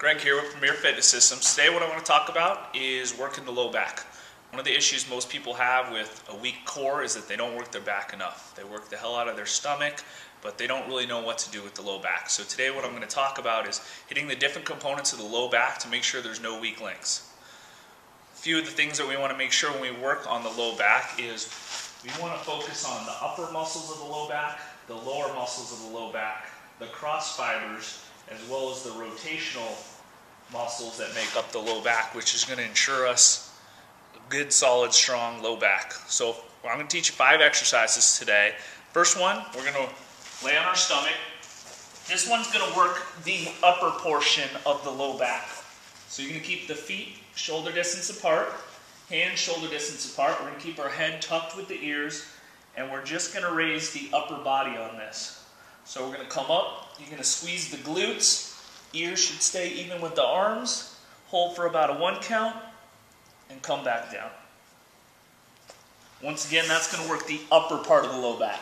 Greg here with Premier Fitness Systems. Today what I want to talk about is working the low back. One of the issues most people have with a weak core is that they don't work their back enough. They work the hell out of their stomach, but they don't really know what to do with the low back. So today what I'm going to talk about is hitting the different components of the low back to make sure there's no weak links. A few of the things that we want to make sure when we work on the low back is we want to focus on the upper muscles of the low back, the lower muscles of the low back, the cross fibers, as well as the rotational muscles that make up the low back, which is going to ensure us a good, solid, strong low back. So I'm going to teach you 5 exercises today. First one, we're going to lay on our stomach. This one's going to work the upper portion of the low back. So you're going to keep the feet shoulder distance apart, hands shoulder distance apart. We're going to keep our head tucked with the ears, and we're just going to raise the upper body on this. So we're going to come up, you're going to squeeze the glutes, ears should stay even with the arms, hold for about a 1 count, and come back down. Once again, that's going to work the upper part of the low back.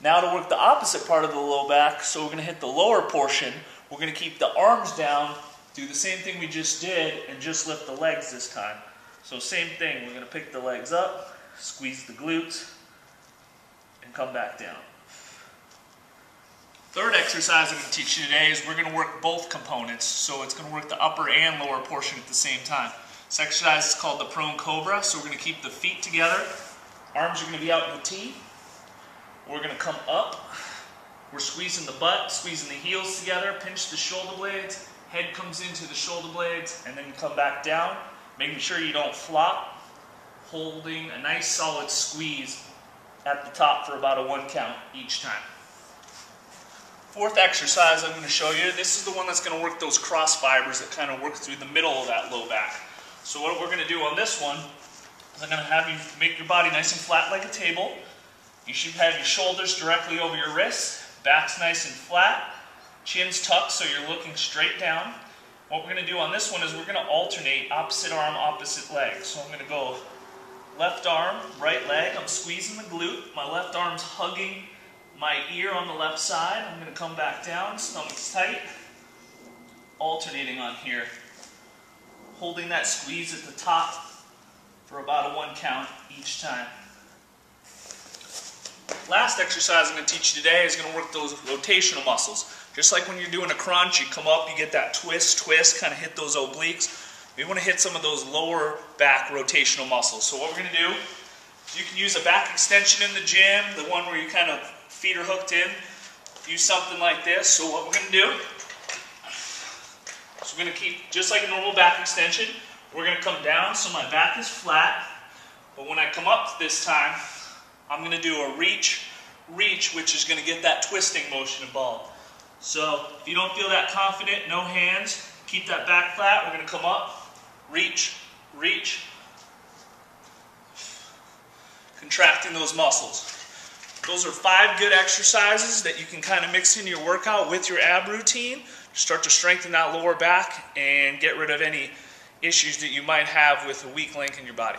Now to work the opposite part of the low back, so we're going to hit the lower portion, we're going to keep the arms down, do the same thing we just did, and just lift the legs this time. So same thing, we're going to pick the legs up, squeeze the glutes, and come back down. Third exercise I'm going to teach you today is we're going to work both components, so it's going to work the upper and lower portion at the same time. This exercise is called the prone cobra, so we're going to keep the feet together, arms are going to be out in the T, we're going to come up, we're squeezing the butt, squeezing the heels together, pinch the shoulder blades, head comes into the shoulder blades, and then come back down, making sure you don't flop, holding a nice solid squeeze at the top for about a 1 count each time. Fourth exercise I'm going to show you, this is the one that's going to work those cross fibers that kind of work through the middle of that low back. So what we're going to do on this one is I'm going to have you make your body nice and flat like a table. You should have your shoulders directly over your wrists, back's nice and flat, chin's tucked so you're looking straight down. What we're going to do on this one is we're going to alternate opposite arm, opposite leg. So I'm going to go left arm, right leg, I'm squeezing the glute, my left arm's hugging my ear on the left side. I'm going to come back down, stomach's tight, alternating on here, holding that squeeze at the top for about a 1 count each time. Last exercise I'm going to teach you today is going to work those rotational muscles. Just like when you're doing a crunch, you come up, you get that twist, kind of hit those obliques. We want to hit some of those lower back rotational muscles. So what we're going to do, you can use a back extension in the gym, the one where you kind of feet are hooked in. Use something like this. So what we're going to do, so we're going to keep just like a normal back extension. We're going to come down so my back is flat. But when I come up this time, I'm going to do a reach, which is going to get that twisting motion involved. So if you don't feel that confident, no hands, keep that back flat. We're going to come up, reach, contracting those muscles. Those are 5 good exercises that you can kind of mix in your workout with your ab routine to start to strengthen that lower back and get rid of any issues that you might have with a weak link in your body.